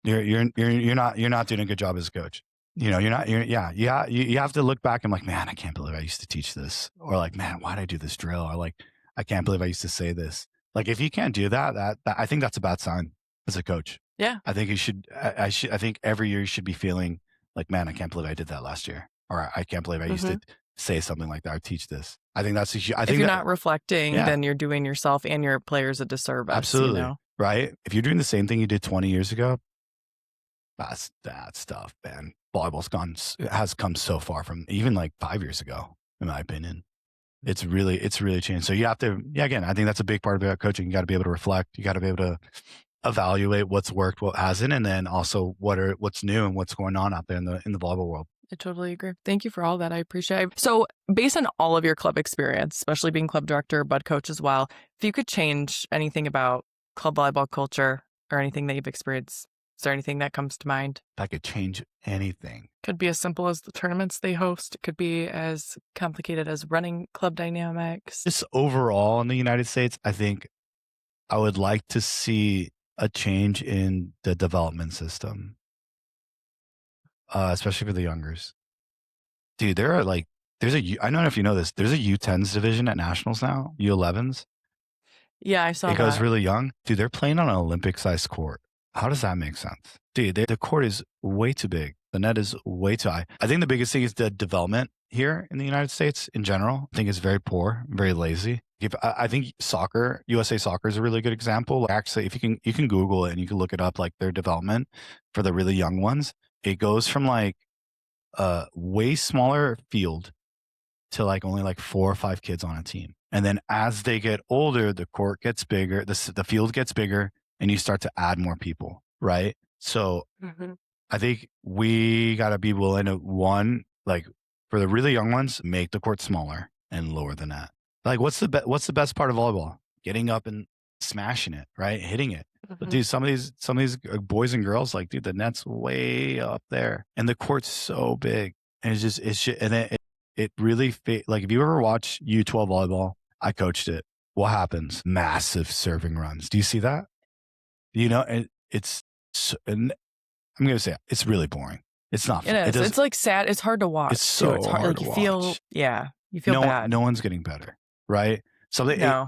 you're not doing a good job as a coach. You know, you have to look back and like, man, I can't believe I used to teach this. Or like, man, why did I do this drill? Or like, I can't believe I used to say this. Like, if you can't do that I think that's a bad sign as a coach. Yeah. I think you should, I think every year you should be feeling like, man, I can't believe I did that last year. Or I can't believe I used to say something like that or teach this. I think that's if you're not reflecting, then you're doing yourself and your players a disservice. Absolutely. You know? Right. If you're doing the same thing you did 20 years ago, that's tough, man. Volleyball's has come so far from even like 5 years ago, in my opinion. It's really changed. So you have to, again, I think that's a big part of coaching. You got to be able to reflect. You got to be able to evaluate what's worked, what hasn't, and then also what's new and what's going on out there in the volleyball world. I totally agree. Thank you for all that. I appreciate it. So based on all of your club experience, especially being club director, bud coach as well, if you could change anything about club volleyball culture or anything that you've experienced, is there anything that comes to mind? If I could change anything. Could be as simple as the tournaments they host. It could be as complicated as running club dynamics. Just overall in the United States, I think I would like to see a change in the development system, especially for the youngers. Dude, I don't know if you know this, there's a U10s division at Nationals now, U11s. Yeah, I saw that. It goes really young. Dude, they're playing on an Olympic-sized court. How does that make sense? Dude, the court is way too big. The net is way too high. I think the biggest thing is the development here in the United States in general. I think it's very poor, very lazy. I think USA Soccer is a really good example. Actually, if you can Google it and you can look it up, like their development for the really young ones, it goes from like a way smaller field to like only like 4 or 5 kids on a team. And then as they get older, the court gets bigger, the field gets bigger, and you start to add more people, right? So I think we got to be willing to, like for the really young ones, make the court smaller and lower the net. Like what's the best part of volleyball? Getting up and smashing it, right? Hitting it. But dude, some of these boys and girls, like, dude, the net's way up there and the court's so big. And it really, like if you ever watch U12 volleyball, I coached it. What happens? Massive serving runs. Do you see that? You know, I'm going to say it's really boring. It's not fun. It is. It's like sad. It's hard to watch. It's so it's hard. hard like to you watch. You feel bad. No one's getting better, right? So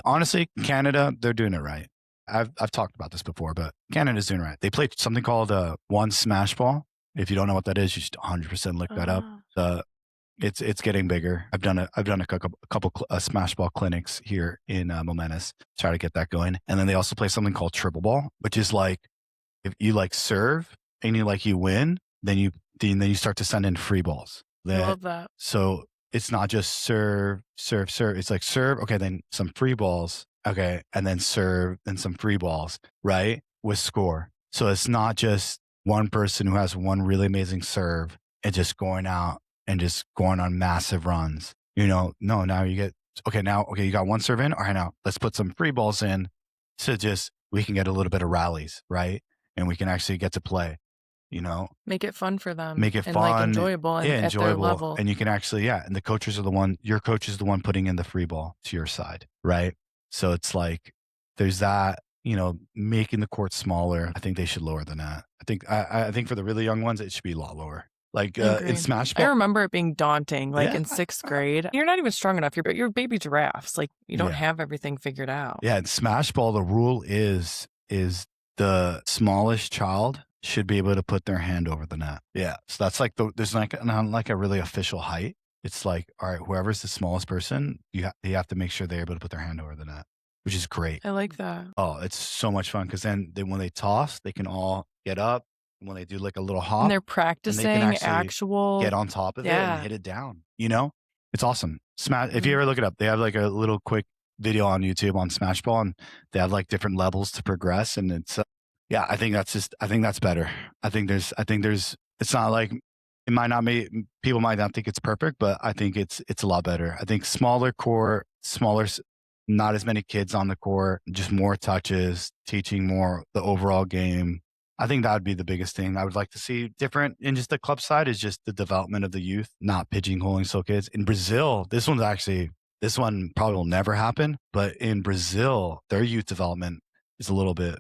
honestly, Canada, they're doing it right. I've talked about this before, but Canada's doing it right. They play something called one smash ball. If you don't know what that is, you should 100% look that up. It's getting bigger. I've done a couple smash ball clinics here in Momentous, try to get that going. And then they also play something called triple ball, which is like if you like serve and you win, then you start to send in free balls. I love that. So it's not just serve. It's like serve, okay, then some free balls, okay, and then serve, then some free balls, right? With score. So it's not just one person who has one really amazing serve and just going out and just going on massive runs. No, now you get, you got one serve in. All right, now let's put some free balls in we can get a little bit of rallies, right? And we can actually get to play, Make it fun for them. Make it and fun. Like enjoyable and at their level. And you can actually, and the coaches are your coach is the one putting in the free ball to your side, right? So it's like, there's that, making the court smaller. I think they should lower the net. I think for the really young ones, it should be a lot lower. Like in smash ball. I remember it being daunting, like in 6th grade. You're not even strong enough. You're baby giraffes. Like you don't have everything figured out. Yeah, in smash ball, the rule is the smallest child should be able to put their hand over the net. Yeah. So that's like there's not like a really official height. It's like, all right, whoever's the smallest person, you have to make sure they're able to put their hand over the net, which is great. I like that. Oh, it's so much fun because then when they toss, they can all get up. When they do like a little hop, and they're practicing and they can actual get on top of it and hit it down. It's awesome. Smash. If you ever look it up, they have like a little quick video on YouTube on smash ball, and they have like different levels to progress. And it's I think that's better. I think there's it's not like it might not be, people might not think it's perfect, but I think it's a lot better. I think smaller court, not as many kids on the court, just more touches, teaching more the overall game. I think that would be the biggest thing I would like to see different in just the club side is just the development of the youth, not pigeonholing so kids. In Brazil, this one probably will never happen, but in Brazil, their youth development is a little bit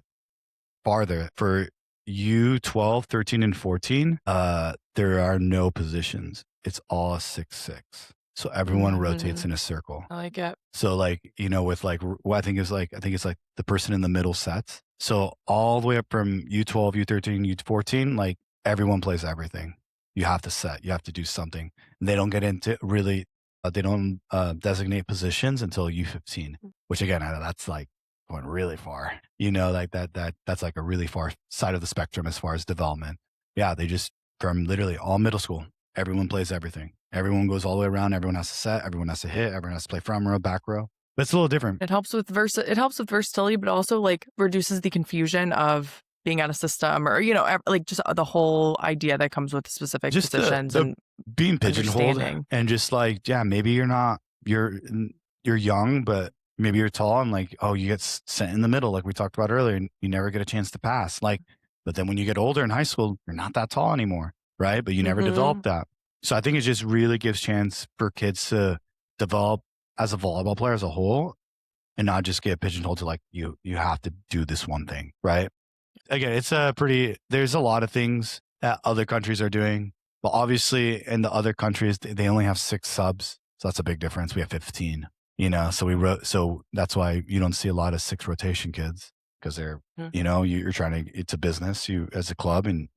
farther. For U12, 13, and 14, there are no positions. It's all 6-6. So everyone rotates in a circle. I like it. So like, with like, what I think it's like the person in the middle sets. So all the way up from U12, U13, U14, like everyone plays everything. You have to set, you have to do something. And they don't get into really, they don't designate positions until U15, which again, that's like going really far, like that's like a really far side of the spectrum as far as development. Yeah. They just, from literally all middle school, everyone plays everything. Everyone goes all the way around. Everyone has to set. Everyone has to hit. Everyone has to play front row, back row. But it's a little different. It helps with versatility, but also like reduces the confusion of being out of system or, like just the whole idea that comes with specific just positions the and being pigeonholed and just like, maybe you're young, but maybe you're tall and like, oh, you get sent in the middle. Like we talked about earlier, and you never get a chance to pass. Like, but then when you get older in high school, you're not that tall anymore. Right. But you never develop that. So I think it just really gives chance for kids to develop as a volleyball player as a whole and not just get pigeonholed to like, you have to do this one thing. Right. Again, there's a lot of things that other countries are doing, but obviously in the other countries, they only have 6 subs. So that's a big difference. We have 15, so that's why you don't see a lot of 6 rotation kids. Because they're, you're trying to, it's a business, you as a club, and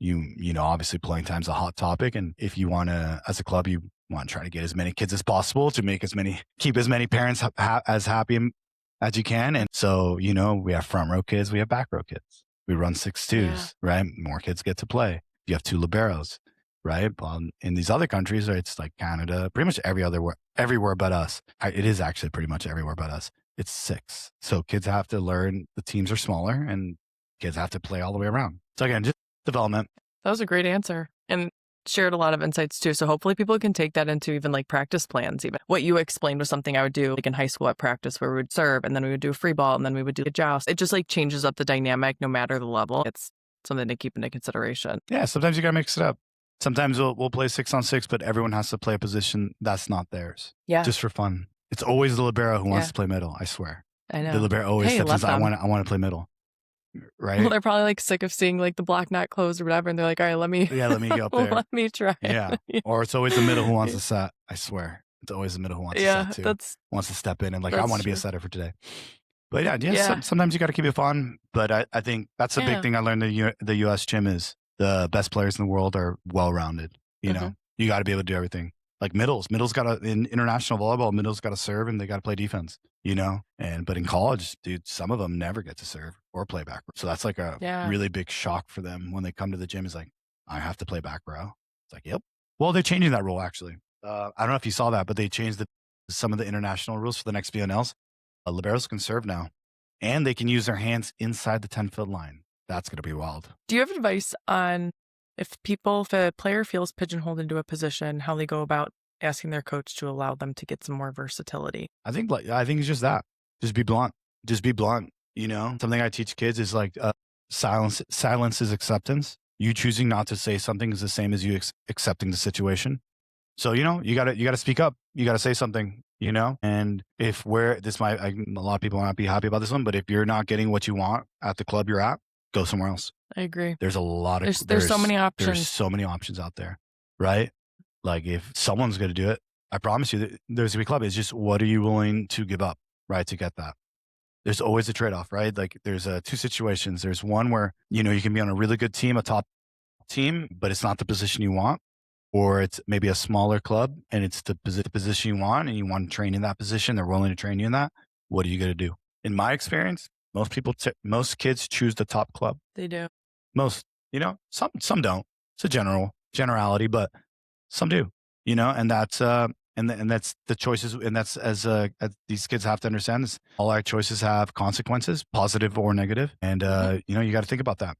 obviously playing time's a hot topic. And if you want to, as a club, you want to try to get as many kids as possible to keep as many parents as happy as you can. And so, we have front row kids, we have back row kids. We run 6-2s, right? More kids get to play. You have 2 liberos, right? In these other countries, it's like Canada, pretty much everywhere but us. It is actually pretty much everywhere but us. It's 6. So kids have to learn, the teams are smaller and kids have to play all the way around. So again, just development. That was a great answer and shared a lot of insights too. So hopefully people can take that into even like practice plans. Even what you explained was something I would do like in high school at practice where we would serve and then we would do a free ball and then we would do a joust. It just like changes up the dynamic no matter the level. It's something to keep into consideration. Yeah, sometimes you got to mix it up. Sometimes we'll play 6-on-6, but everyone has to play a position that's not theirs. Yeah. Just for fun. It's always the libero who wants to play middle, I swear. I know. The libero always steps in, I want to play middle. Right? Well, they're probably like sick of seeing like the black net closed or whatever. And they're like, all right, let me go up there. Let me try. Yeah. Or it's always the middle who wants to set. I swear. It's always the middle who wants to set too. Wants to step in and like, I want to be a setter for today. But sometimes you got to keep it fun. But I think that's a big thing I learned the US gym is the best players in the world are well-rounded. You know, you got to be able to do everything. Like middles got in international volleyball, middles got to serve and they got to play defense, but in college, dude, some of them never get to serve or play back. So that's like a really big shock for them when they come to the gym. Is like, I have to play back row. It's like, yep. Well, they're changing that rule actually. I don't know if you saw that, but they changed some of the international rules for the next BNLs. Liberos can serve now, and they can use their hands inside the 10-foot line. That's going to be wild. Do you have advice on if a player feels pigeonholed into a position, how they go about asking their coach to allow them to get some more versatility? I think it's just that. Just be blunt. Just be blunt. Something I teach kids is like silence. Silence is acceptance. You choosing not to say something is the same as you accepting the situation. So, you gotta speak up. You gotta say something, and if a lot of people might not be happy about this one, but if you're not getting what you want at the club you're at, go somewhere else. I agree. There's a lot of, there's so many options. There's so many options out there, right? Like if someone's going to do it, I promise you that there's going to be a club. It's just, what are you willing to give up, right? To get that. There's always a trade-off, right? Like there's two situations. There's one where, you can be on a really good team, a top team, but it's not the position you want. Or it's maybe a smaller club and it's the position you want and you want to train in that position. They're willing to train you in that. What are you going to do? In my experience, most kids choose the top club. They do. Most, some don't. It's a generality, but some do, and that's, and that's the choices. And that's as these kids have to understand is all our choices have consequences, positive or negative. And, you got to think about that,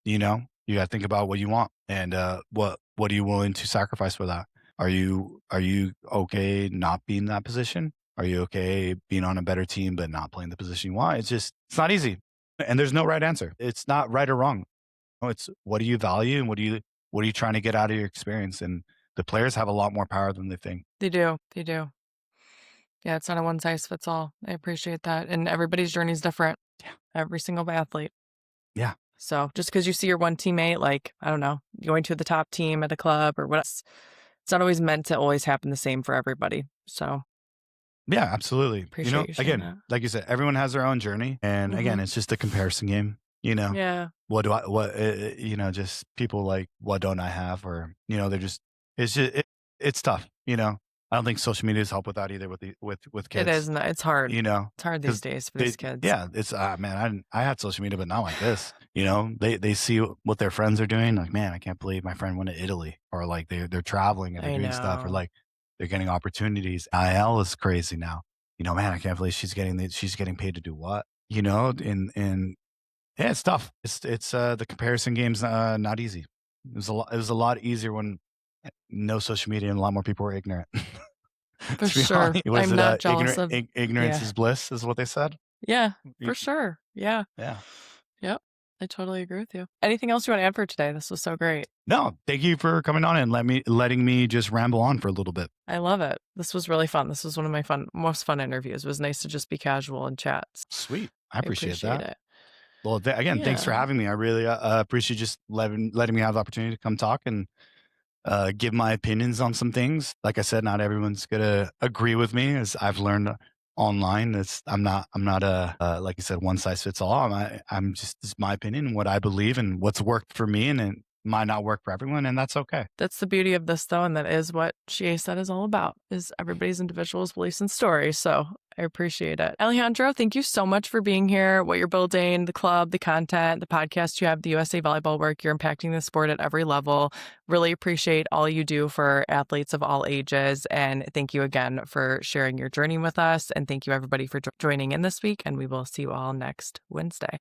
you got to think about what you want and, what are you willing to sacrifice for that? Are you okay not being in that position? Are you okay being on a better team, but not playing the position you want? It's not easy. And there's no right answer. It's not right or wrong. It's what do you value and what are you trying to get out of your experience? And the players have a lot more power than they think. They do. Yeah, it's not a one size fits all. I appreciate that. And everybody's journey is different. Yeah. Every single athlete. Yeah. So just because you see your one teammate, like, I don't know, going to the top team at a club or what, it's not always meant to always happen the same for everybody. So. Yeah, absolutely. Appreciate you sharing that. Like you said, everyone has their own journey. And again, it's just a comparison game, Yeah. Just people like, what don't I have? Or, it's tough, I don't think social media has helped with that either with kids. It is. It's hard. It's hard these days for these kids. Yeah. It's, man, I had social media, but not like this, they see what their friends are doing. Like, man, I can't believe my friend went to Italy, or like they're traveling and they're doing stuff, or like they're getting opportunities. IL is crazy now, man, I can't believe she's getting paid to do what, and yeah, it's tough. It's the comparison game's not easy. It was a lot easier when no social media and a lot more people were ignorant. For sure. I'm not jealous of ignorance is bliss, is what they said. Yeah, for sure. Yeah. Yeah. Yep. I totally agree with you. Anything else you want to add for today? This was so great. No, thank you for coming on and letting me just ramble on for a little bit. I love it. This was really fun. This was one of my most fun interviews. It was nice to just be casual and chat. Sweet. I appreciate that. It. Well, thanks for having me. I really appreciate just letting me have the opportunity to come talk and give my opinions on some things. Like I said, not everyone's gonna agree with me, as I've learned online. I'm not a like you said, one size fits all. I'm just, it's my opinion, what I believe, and what's worked for me, and it might not work for everyone, and that's okay. That's the beauty of this, though, and that is what She Said is all about, is everybody's individuals, beliefs, and stories. So I appreciate it. Alejandro, thank you so much for being here, what you're building, the club, the content, the podcast you have, the USA Volleyball work. You're impacting the sport at every level. Really appreciate all you do for athletes of all ages. And thank you again for sharing your journey with us. And thank you, everybody, for joining in this week. And we will see you all next Wednesday.